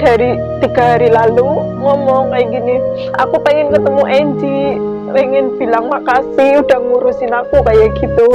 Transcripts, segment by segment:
dari 3 hari lalu ngomong kayak gini, aku pengen ketemu Enji, pengen bilang makasih udah ngurusin aku kayak gitu.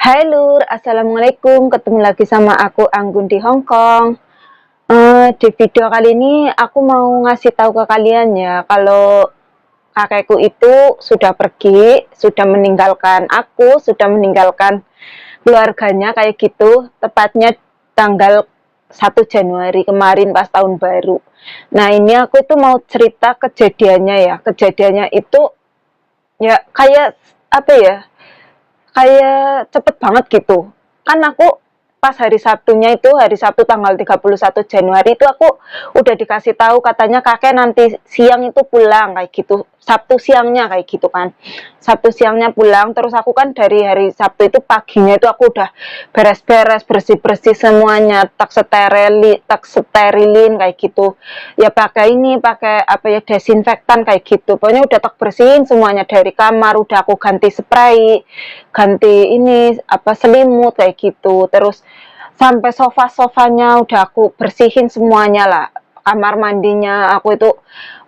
Hai Lur, Assalamualaikum. Ketemu lagi sama aku Anggun di Hongkong. Di video kali ini aku mau ngasih tahu ke kalian ya, kalau kakekku itu sudah pergi, sudah meninggalkan aku, sudah meninggalkan keluarganya kayak gitu. Tepatnya tanggal 1 Januari kemarin pas tahun baru. Nah ini aku itu mau cerita kejadiannya ya. Kejadiannya itu ya kayak apa ya? Kayak cepet banget gitu. Kan aku pas hari Sabtunya itu, hari Sabtu tanggal 31 Januari itu aku udah dikasih tahu katanya kakek nanti siang itu pulang kayak gitu. Sabtu siangnya kayak gitu kan. Sabtu siangnya pulang, terus aku kan dari hari Sabtu itu paginya itu aku udah beres-beres, bersih-bersih semuanya, tak sterilin kayak gitu. Ya pakai ini, pakai apa ya, desinfektan kayak gitu. Pokoknya udah tak bersihin semuanya dari kamar, udah aku ganti spray, ganti ini apa selimut kayak gitu. Terus sampai sofa-sofanya udah aku bersihin semuanya lah. Kamar mandinya aku itu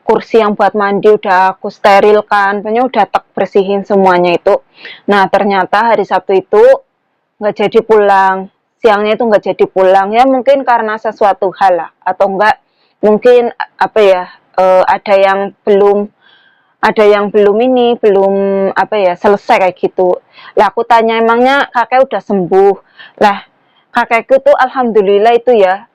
kursi yang buat mandi udah aku sterilkan, pokoknya udah tak bersihin semuanya itu. Nah ternyata hari Sabtu itu nggak jadi pulang, siangnya itu nggak jadi pulang ya, mungkin karena sesuatu hal lah, atau enggak mungkin apa ya, ada yang belum ini, belum apa ya, selesai kayak gitu. Lah aku tanya emangnya kakek udah sembuh? Lah kakekku tuh alhamdulillah itu ya,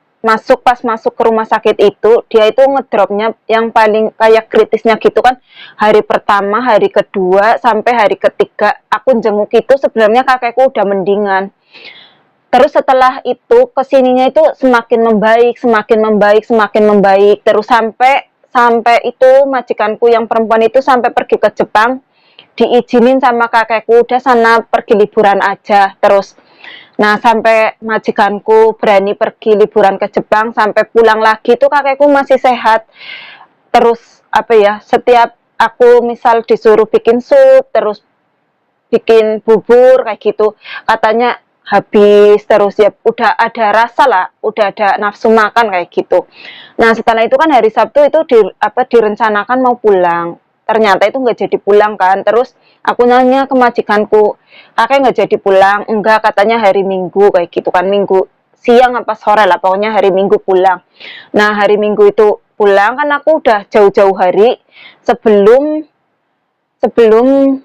pas masuk ke rumah sakit itu dia itu ngedropnya yang paling kayak kritisnya gitu kan, hari pertama, hari kedua sampai hari ketiga aku jenguk itu sebenarnya kakekku udah mendingan. Terus setelah itu kesininya itu semakin membaik, semakin membaik, semakin membaik, terus sampai sampai itu majikanku yang perempuan itu sampai pergi ke Jepang, diizinin sama kakekku udah sana pergi liburan aja. Terus nah sampai majikanku berani pergi liburan ke Jepang sampai pulang lagi tuh kakekku masih sehat. Terus apa ya, setiap aku misal disuruh bikin sup, terus bikin bubur kayak gitu, katanya habis, terus ya udah ada rasa lah, udah ada nafsu makan kayak gitu. Nah setelah itu kan hari Sabtu itu direncanakan mau pulang, ternyata itu nggak jadi pulang kan. Terus aku nanya ke majikanku, kakek nggak jadi pulang? Enggak, katanya hari Minggu kayak gitu kan, Minggu siang apa sore lah, pokoknya hari Minggu pulang. Nah hari Minggu itu pulang kan aku udah jauh-jauh hari sebelum sebelum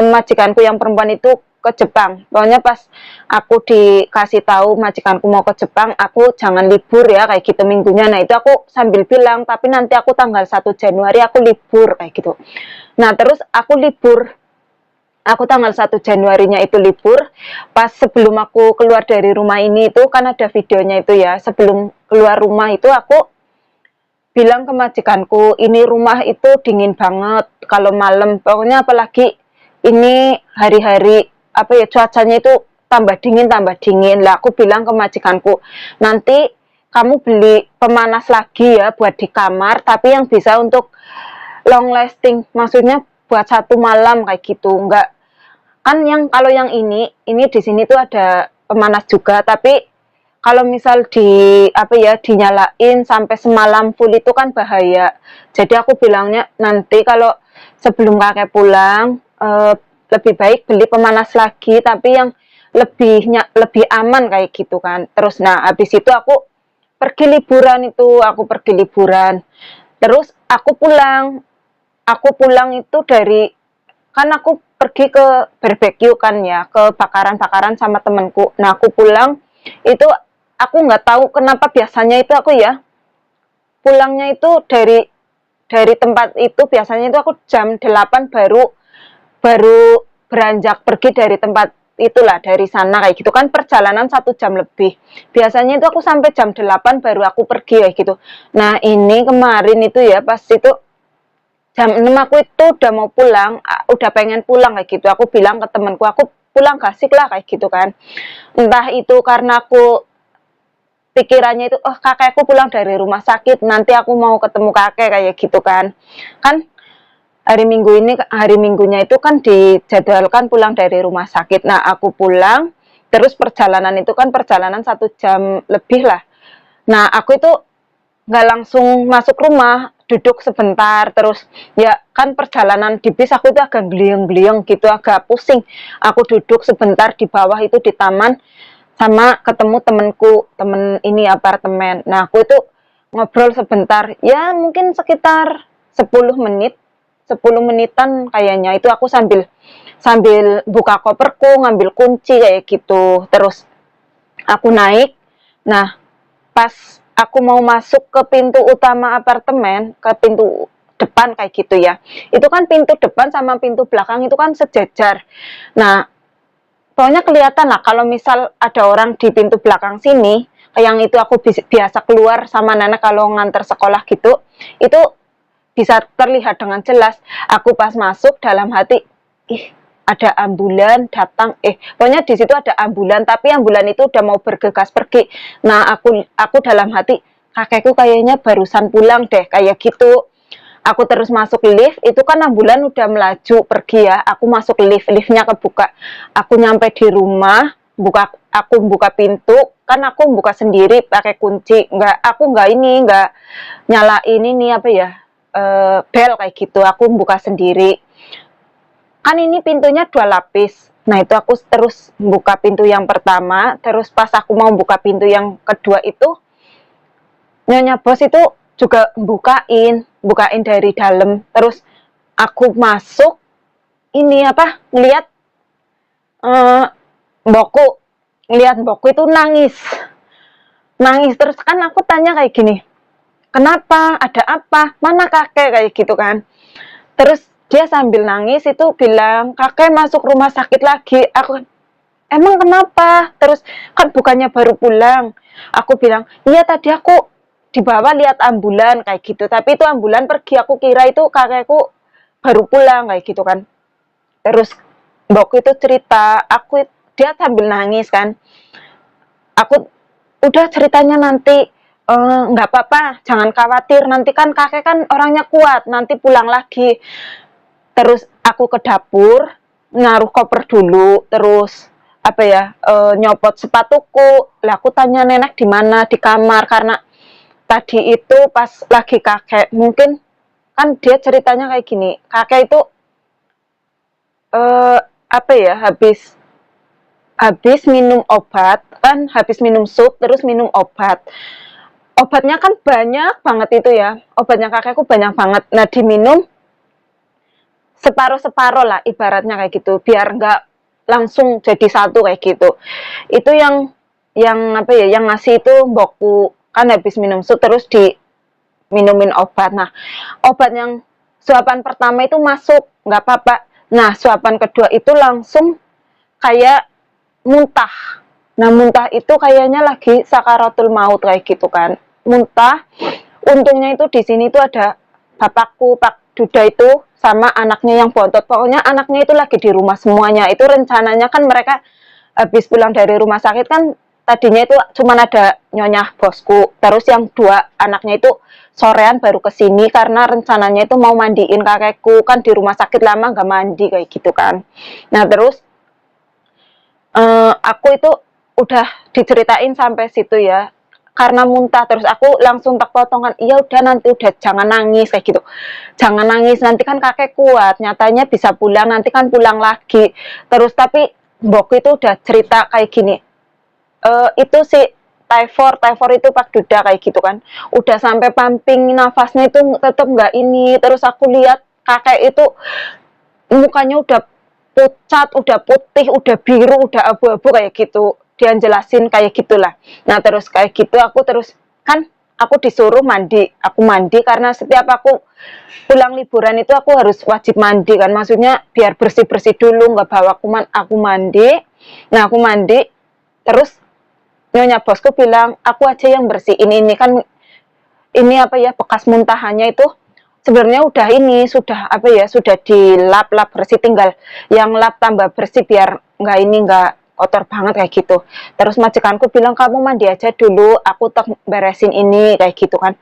majikanku yang perempuan itu ke Jepang. Pokoknya pas aku dikasih tahu majikanku mau ke Jepang, aku jangan libur ya kayak gitu minggunya. Nah itu aku sambil bilang, tapi nanti aku tanggal 1 Januari aku libur kayak gitu. Nah terus aku libur, aku tanggal 1 Januarinya itu libur. Pas sebelum aku keluar dari rumah ini itu kan ada videonya itu ya, sebelum keluar rumah itu aku bilang ke majikanku, ini rumah itu dingin banget kalau malam, pokoknya apalagi ini hari-hari apa ya, cuacanya itu tambah dingin lah. Aku bilang ke majikanku, nanti kamu beli pemanas lagi ya buat di kamar, tapi yang bisa untuk long lasting, maksudnya buat 1 malam kayak gitu. Enggak kan yang, kalau yang ini di sini tuh ada pemanas juga, tapi kalau misal di apa ya, dinyalain sampai semalam full itu kan bahaya. Jadi aku bilangnya nanti kalau sebelum kakek pulang, lebih baik beli pemanas lagi, tapi yang lebih aman kayak gitu kan. Terus nah habis itu aku pergi liburan itu, aku pergi liburan. Terus aku pulang itu dari, kan aku pergi ke barbecue kan ya, ke bakaran-bakaran sama temenku. Nah aku pulang itu aku nggak tahu kenapa biasanya itu aku ya pulangnya itu dari tempat itu biasanya itu aku jam 8 baru beranjak pergi dari tempat itulah, dari sana kayak gitu kan, perjalanan 1 jam lebih. Biasanya itu aku sampai jam 8 baru aku pergi kayak gitu. Nah ini kemarin itu ya, pas itu jam 6 aku itu udah mau pulang, udah pengen pulang kayak gitu. Aku bilang ke temanku, aku pulang gasik lah kayak gitu kan. Entah itu karena aku pikirannya itu, oh kakekku pulang dari rumah sakit, nanti aku mau ketemu kakek kayak gitu kan. Kan hari Minggu ini, hari Minggunya itu kan dijadwalkan pulang dari rumah sakit. Nah aku pulang, terus perjalanan itu kan perjalanan 1 jam lebih lah. Nah aku itu nggak langsung masuk rumah, duduk sebentar, terus ya kan perjalanan di bis aku itu agak geliang-geliang gitu, agak pusing. Aku duduk sebentar di bawah itu di taman, sama ketemu temenku, temen ini apartemen. Nah aku itu ngobrol sebentar, ya mungkin sekitar 10 menit, 10 menitan kayaknya. Itu aku sambil buka koperku, ngambil kunci kayak gitu. Terus aku naik. Nah pas aku mau masuk ke pintu utama apartemen, ke pintu depan kayak gitu ya, itu kan pintu depan sama pintu belakang itu kan sejajar. Nah pokoknya kelihatan lah kalau misal ada orang di pintu belakang sini, yang itu aku biasa keluar sama nenek kalau nganter sekolah gitu, itu bisa terlihat dengan jelas. Aku pas masuk dalam hati, ih ada ambulan datang, pokoknya di situ ada ambulan, tapi ambulan itu udah mau bergegas pergi. Nah aku dalam hati, kakekku kayaknya barusan pulang deh kayak gitu. Aku terus masuk lift, itu kan ambulan udah melaju pergi ya. Aku masuk lift, liftnya kebuka. Aku nyampe di rumah, aku buka pintu, kan aku buka sendiri pakai kunci. Aku nggak nyalain ini apa ya, bel kayak gitu. Aku buka sendiri. Kan ini pintunya 2 lapis. Nah itu aku terus buka pintu yang pertama, terus pas aku mau buka pintu yang kedua itu, Nyonya Bos itu juga bukain dari dalam. Terus aku masuk, ini apa, ngeliat mbokku, itu nangis terus. Kan aku tanya kayak gini, kenapa, ada apa, mana kakek kayak gitu kan. Terus dia sambil nangis itu bilang, kakek masuk rumah sakit lagi. Aku, emang kenapa? Terus kan bukannya baru pulang. Aku bilang, iya tadi aku dibawa lihat ambulan kayak gitu, tapi itu ambulan pergi, aku kira itu kakekku baru pulang kayak gitu kan. Terus mbok itu cerita, dia sambil nangis kan. Aku udah ceritanya nanti, nggak apa-apa, jangan khawatir, nanti kan kakek kan orangnya kuat, nanti pulang lagi. Terus aku ke dapur, naruh koper dulu, terus apa ya, nyopot sepatuku. Lah aku tanya nenek di mana, di kamar, karena tadi itu pas lagi kakek, mungkin kan dia ceritanya kayak gini, kakek itu apa ya, habis minum obat kan, habis minum sup terus minum obatnya kan banyak banget itu ya, obatnya kakekku banyak banget. Nah diminum separuh-separuh lah ibaratnya kayak gitu, biar nggak langsung jadi satu kayak gitu. Itu yang apa ya, yang ngasih itu mbokku, kan habis minum sup terus minumin obat. Nah obat yang suapan pertama itu masuk nggak apa-apa, nah suapan kedua itu langsung kayak muntah. Nah muntah itu kayaknya lagi sakaratul maut kayak gitu kan, muntah. Untungnya itu di sini tuh ada bapakku, Pak Duda itu, sama anaknya yang bontot. Pokoknya anaknya itu lagi di rumah semuanya. Itu rencananya kan mereka habis pulang dari rumah sakit kan, tadinya itu cuma ada Nyonya Bosku, terus yang 2 anaknya itu sorean baru kesini karena rencananya itu mau mandiin kakekku, kan di rumah sakit lama nggak mandi kayak gitu kan. Nah terus aku itu udah diceritain sampai situ ya, karena muntah. Terus aku langsung tak potongan, iya udah nanti, udah jangan nangis kayak gitu, jangan nangis, nanti kan kakek kuat, nyatanya bisa pulang, nanti kan pulang lagi. Terus tapi mbok itu udah cerita kayak gini, itu si Tyfor itu Pak Duda kayak gitu kan, udah sampai pumping nafasnya itu tetap nggak ini. Terus aku lihat kakek itu mukanya udah pucat, udah putih, udah biru, udah abu-abu kayak gitu. Dia jelasin kayak gitulah. Nah terus kayak gitu aku terus kan aku disuruh mandi. Aku mandi karena setiap aku pulang liburan itu aku harus wajib mandi kan, maksudnya biar bersih-bersih dulu, nggak bawa kuman, aku mandi. Nah, aku mandi, terus nyonya bosku bilang, aku aja yang bersihin ini kan, ini apa ya, bekas muntahannya itu sebenarnya udah ini, sudah apa ya, sudah dilap-lap bersih, tinggal yang lap tambah bersih biar nggak ini, nggak kotor banget kayak gitu. Terus majikanku bilang, kamu mandi aja dulu, aku tak beresin ini kayak gitu kan.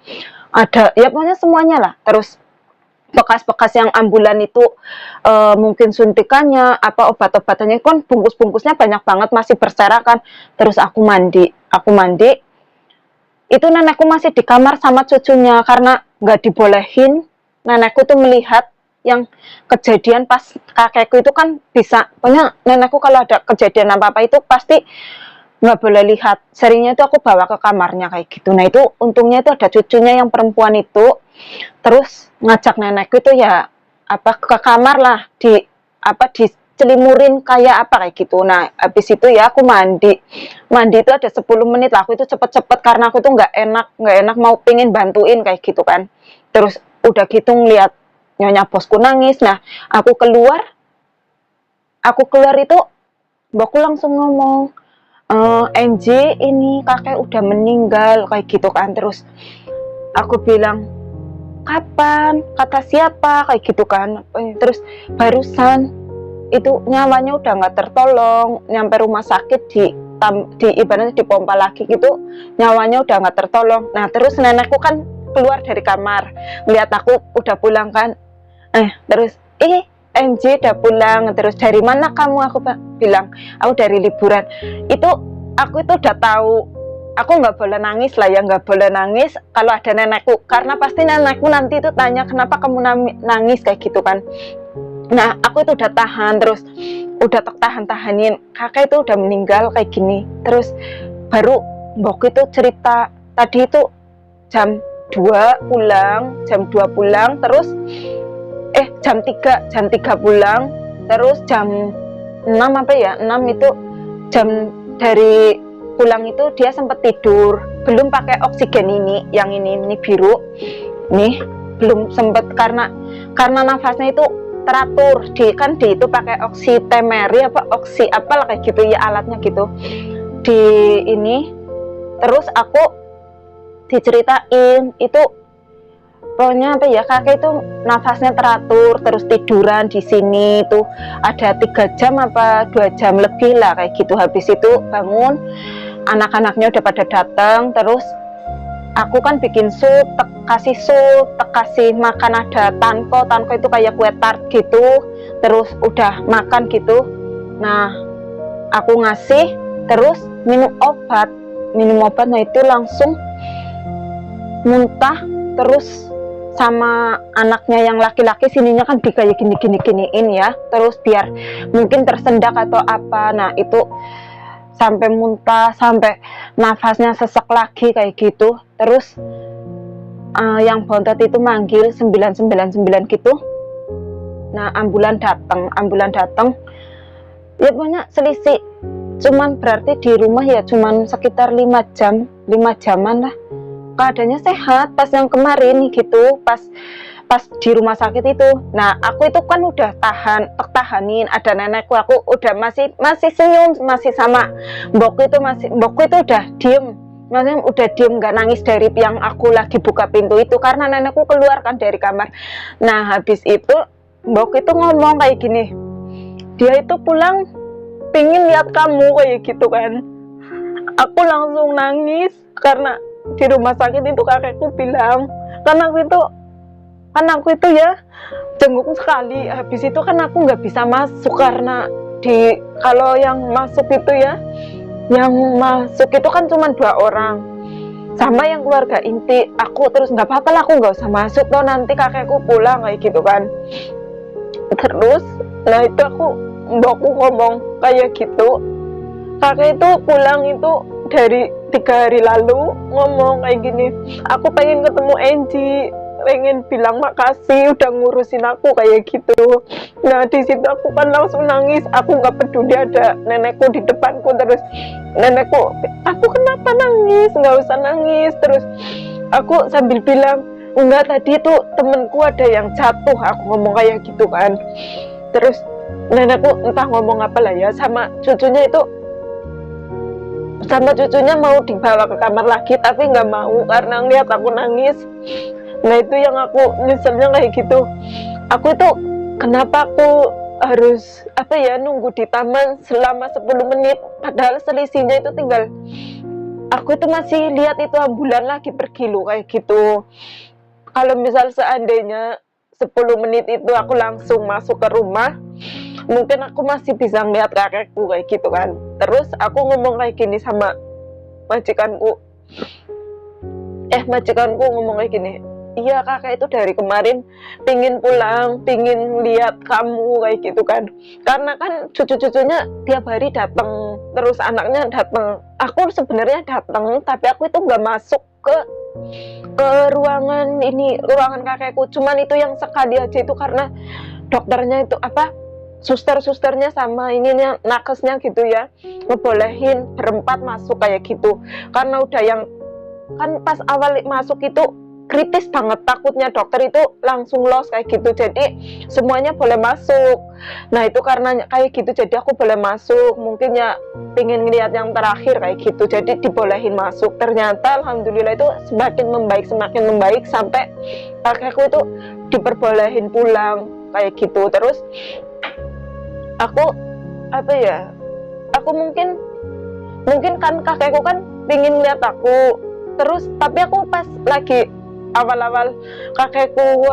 Ada ya pokoknya semuanya lah. Terus bekas-bekas yang ambulan itu mungkin suntikannya apa obat-obatannya kan bungkus-bungkusnya banyak banget masih berserakan. Terus aku mandi itu nenekku masih di kamar sama cucunya karena nggak dibolehin. Nenekku tuh melihat yang kejadian pas kakekku itu kan bisa, pokoknya nenekku kalau ada kejadian apa-apa itu pasti nggak boleh lihat. Seringnya itu aku bawa ke kamarnya kayak gitu. Nah itu untungnya itu ada cucunya yang perempuan itu, terus ngajak nenekku itu ya apa ke kamar lah, di apa dicelimurin kayak apa kayak gitu. Nah habis itu ya aku mandi itu ada 10 menit lah, aku itu cepet-cepet karena aku tuh nggak enak mau pingin bantuin kayak gitu kan. Terus udah gitu ngeliat nyonya bosku nangis. Nah aku keluar itu mbakku langsung ngomong, Enji ini kakek udah meninggal kayak gitu kan. Terus aku bilang, kapan, kata siapa kayak gitu kan. Terus barusan itu nyawanya udah nggak tertolong, nyampe rumah sakit di ibaratnya dipompa lagi gitu, nyawanya udah nggak tertolong. Nah terus nenekku kan keluar dari kamar lihat aku udah pulang kan, terus NJ udah pulang. Terus dari mana kamu, aku bilang aku dari liburan. Itu aku itu udah tahu aku nggak boleh nangis lah ya, nggak boleh nangis kalau ada nenekku, karena pasti nenekku nanti itu tanya kenapa kamu nangis kayak gitu kan. Nah aku itu udah tahan, terus udah tahanin kakek itu udah meninggal kayak gini. Terus baru mbok itu cerita tadi itu jam 2 pulang, terus jam 3 pulang, terus jam 6 apa ya, 6 itu jam dari pulang itu dia sempat tidur, belum pakai oksigen yang ini biru nih, belum sempat karena nafasnya itu teratur, di itu pakai oksitemeri apa oksi apalah kayak gitu ya alatnya gitu di ini. Terus aku diceritain itu pokoknya apa ya, kakek itu nafasnya teratur, terus tiduran di sini tuh ada 3 jam apa 2 jam lebih lah kayak gitu. Habis itu bangun, anak-anaknya udah pada datang, terus aku kan bikin sup, kasih makan, ada tanko itu kayak kue tart gitu, terus udah makan gitu. Nah aku ngasih, terus minum obat. Nah itu langsung muntah. Terus sama anaknya yang laki-laki sininya kan kayak giniin ya, terus biar mungkin tersendak atau apa. Nah itu sampai muntah, sampai nafasnya sesek lagi kayak gitu. Terus yang bontot itu manggil 999 gitu. Nah ambulan datang ya pokoknya selisih, cuman berarti di rumah ya cuman sekitar 5 jaman lah. Keadaannya sehat pas yang kemarin gitu, pas di rumah sakit itu. Nah aku itu kan udah tahanin, ada nenekku, aku udah masih senyum, masih sama mbokku itu udah diem, maksudnya udah diem, nggak nangis dari yang aku lagi buka pintu itu karena nenekku keluar kan dari kamar. Nah habis itu mbokku itu ngomong kayak gini, dia itu pulang pingin lihat kamu kayak gitu kan. Aku langsung nangis karena di rumah sakit itu kakekku bilang, kan aku itu ya jenguk sekali. Habis itu kan aku nggak bisa masuk karena kalau yang masuk itu kan cuma 2 orang sama yang keluarga inti aku. Terus nggak apa-apa lah, aku nggak usah masuk toh nanti kakekku pulang kayak gitu kan. Terus nah itu mbokku ngomong kayak gitu, kakek itu pulang itu dari 3 hari lalu, ngomong kayak gini, aku pengen ketemu Enji, pengen bilang makasih udah ngurusin aku kayak gitu. Nah di situ aku kan langsung nangis, aku nggak peduli ada nenekku di depanku. Terus nenekku, aku kenapa nangis, nggak usah nangis. Terus aku sambil bilang, enggak, tadi itu temenku ada yang jatuh, aku ngomong kayak gitu kan. Terus nenekku entah ngomong apa lah ya, sama cucunya mau dibawa ke kamar lagi, tapi nggak mau karena ngeliat aku nangis. Nah itu yang aku nyeselnya kayak gitu. Aku itu kenapa aku harus nunggu di taman selama 10 menit, padahal selisihnya itu tinggal, aku itu masih lihat itu ambulan lagi pergi loh kayak gitu. Kalau misal seandainya 10 menit itu aku langsung masuk ke rumah, mungkin aku masih bisa ngeliat kakekku kayak gitu kan. Terus aku ngomong kayak gini sama majikanku, majikanku ngomong kayak gini, iya kakak itu dari kemarin pingin pulang, pingin lihat kamu kayak gitu kan. Karena kan cucu-cucunya tiap hari datang, terus anaknya datang. Aku sebenarnya datang, tapi aku itu nggak masuk ke ruangan kakekku. Cuman itu yang sekali aja, itu karena dokternya itu suster-susternya sama ininya nakesnya gitu ya, ngebolehin berempat masuk kayak gitu. Karena udah yang kan pas awal masuk itu kritis banget, takutnya dokter itu langsung los kayak gitu, jadi semuanya boleh masuk. Nah itu karena kayak gitu jadi aku boleh masuk, mungkin ya pengen ngeliat yang terakhir kayak gitu, jadi dibolehin masuk. Ternyata alhamdulillah itu semakin membaik sampai kakekku itu diperbolehin pulang kayak gitu. Terus aku aku mungkin kan kakekku kan pingin lihat aku, terus tapi aku pas lagi awal-awal kakekku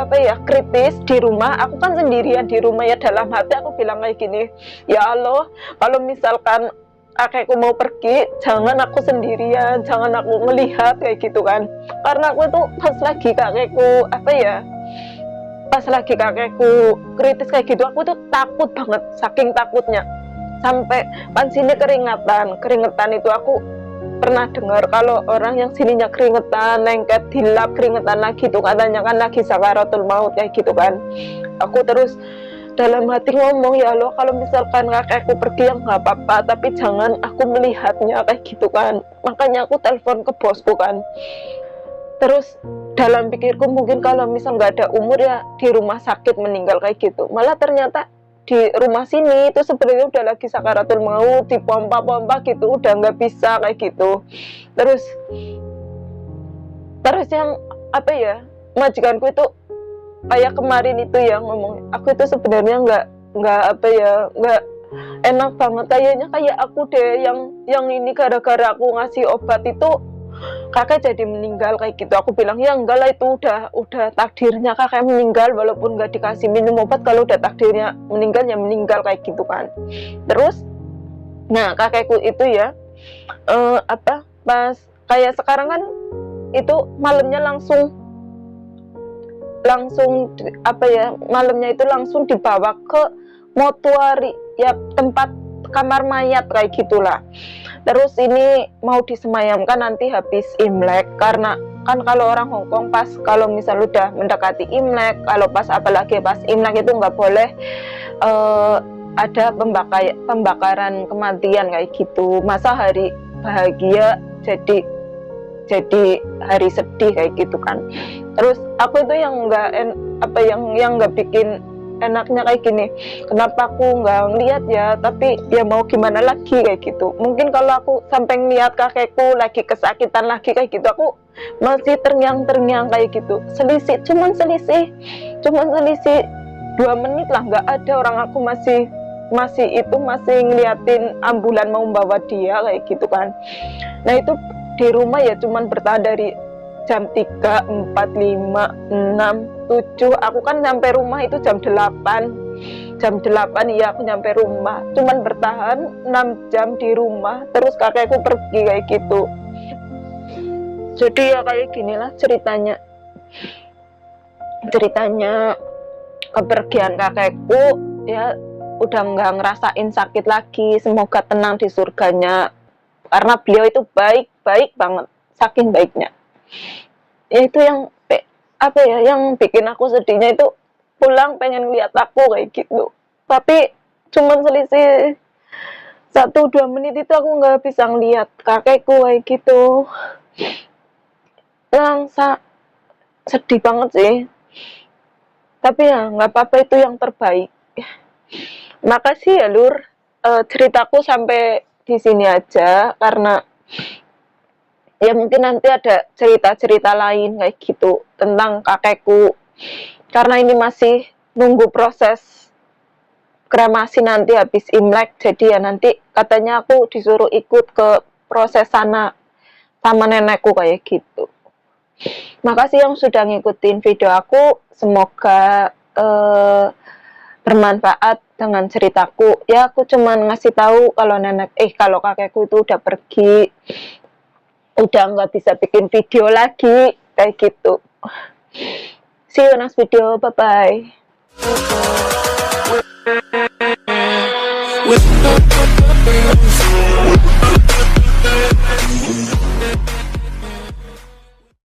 kritis di rumah, aku kan sendirian di rumah ya, dalam hati aku bilang kayak gini, ya Allah kalau misalkan kakekku mau pergi jangan aku sendirian, jangan aku melihat kayak gitu kan. Karena aku tuh pas lagi kakekku kritis kayak gitu, aku tuh takut banget, saking takutnya sampai pansine keringetan itu. Aku pernah dengar kalau orang yang sininya keringetan, lengket, dilap keringetan lagi tuh katanya kan lagi sakaratul maut kayak gitu kan. Aku terus dalam hati ngomong, ya Allah kalau misalkan kakekku pergi ya nggak apa-apa, tapi jangan aku melihatnya kayak gitu kan. Makanya aku telepon ke bosku kan. Terus dalam pikirku mungkin kalau misal nggak ada umur ya di rumah sakit meninggal kayak gitu. Malah ternyata di rumah sini itu sebenarnya udah lagi sakaratul maut, dipompa-pompa gitu, udah nggak bisa kayak gitu. Terus yang majikanku itu kayak kemarin itu ya ngomong, aku itu sebenarnya nggak enak banget, kayaknya kayak aku deh yang ini gara-gara aku ngasih obat itu kakek jadi meninggal kayak gitu. Aku bilang ya enggak lah, itu udah takdirnya kakek meninggal, walaupun nggak dikasih minum obat, kalau udah takdirnya meninggal ya meninggal kayak gitu kan. Terus nah kakekku itu ya pas kayak sekarang kan itu malamnya langsung malamnya itu langsung dibawa ke mortuari ya, tempat kamar mayat kayak gitulah. Terus ini mau disemayamkan nanti habis Imlek, karena kan kalau orang Hongkong pas kalau misal udah mendekati Imlek, kalau apalagi pas Imlek itu nggak boleh ada pembakaran kematian kayak gitu. Masa hari bahagia jadi hari sedih kayak gitu kan. Terus aku itu yang nggak bikin enaknya kayak gini, kenapa aku nggak ngeliat ya, tapi ya mau gimana lagi kayak gitu. Mungkin kalau aku sampai ngeliat kakekku lagi kesakitan lagi kayak gitu, aku masih terngiang-terngiang kayak gitu. Cuman selisih 2 menit lah, nggak ada orang, aku masih ngeliatin ambulan mau bawa dia kayak gitu kan. Nah itu di rumah ya cuman bertahan dari jam 3, 4, 5, 6, 7. Aku kan nyampe rumah itu jam 8 ya, aku nyampe rumah cuman bertahan 6 jam di rumah, terus kakekku pergi kayak gitu. Jadi ya kayak ginilah ceritanya kepergian kakekku ya. Udah nggak ngerasain sakit lagi, semoga tenang di surganya, karena beliau itu baik banget, saking baiknya. Ya itu yang yang bikin aku sedihnya itu, pulang pengen lihat aku kayak gitu, tapi cuman selisih 1-2 menit itu aku nggak bisa ngeliat kakekku kayak gitu. Langsa sedih banget sih, tapi ya nggak apa-apa, itu yang terbaik. Makasih ya Lur. Ceritaku sampai di sini aja, karena ya mungkin nanti ada cerita-cerita lain kayak gitu tentang kakekku, karena ini masih nunggu proses kremasi nanti habis Imlek. Jadi ya nanti katanya aku disuruh ikut ke proses sana sama nenekku kayak gitu. Makasih yang sudah ngikutin video aku, semoga bermanfaat dengan ceritaku. Ya aku cuman ngasih tahu kalau kalau kakekku itu udah pergi, udah nggak bisa bikin video lagi kayak gitu. See you next video, bye bye.